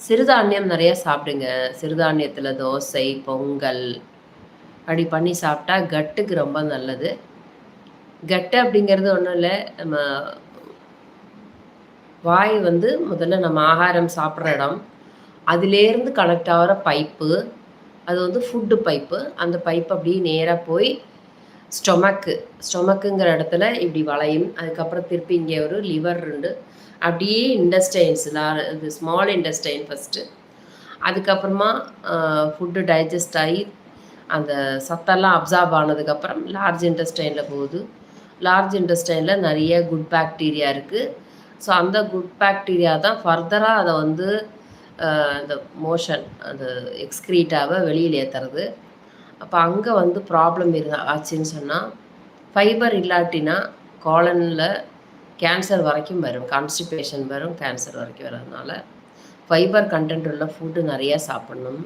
சிறுதானியம் நிறைய சாப்பிடுங்க. சிறுதானியத்தில தோசை, பொங்கல் அப்படி பண்ணி சாப்பிட்டா கட்டுக்கு ரொம்ப நல்லது. கட்டு அப்படிங்கிறது ஒண்ணும் இல்ல. நம்ம வாய் வந்து முதல்ல நம்ம ஆகாரம் சாப்பிடுற இடம். அதிலேருந்து கனெக்ட் ஆகுற பைப்பு. அது வந்து ஃபுட்டு பைப்பு. அந்த பைப் அப்படியே நேரா போய் ஸ்டொமக்குங்கிற இடத்துல இப்படி வளையும். அதுக்கப்புறம் திருப்பி இங்கே ஒரு லிவர் 2 அப்படியே இன்டெஸ்டைன்ஸ் இது ஸ்மால் இன்டெஸ்டைன் ஃபர்ஸ்ட்டு. அதுக்கப்புறமா ஃபுட்டு டைஜஸ்ட் ஆகி அந்த சத்தெல்லாம் அப்சார்ப் ஆனதுக்கப்புறம் லார்ஜ் இன்டெஸ்டைன்ல போகுது. லார்ஜ் இன்டெஸ்டைன்ல நிறைய குட் பாக்டீரியா இருக்குது. ஸோ அந்த குட் பாக்டீரியா தான் ஃபர்தராக அதை வந்து இந்த மோஷன் அந்த எக்ஸ்க்ரீட்டாவை வெளியில் ஏற்றுறது. அப்போ அங்கே வந்து ப்ராப்ளம் ஆச்சுன்னு சொன்னால் ஃபைபர் இல்லாட்டினா காலனில் கேன்சர் வரைக்கும் வரும். கான்ஸ்டிபேஷன் வரும், கேன்சர் வரைக்கும் வரதுனால ஃபைபர் கண்டென்ட் உள்ள ஃபுட்டு நிறையா சாப்பிட்ணும்.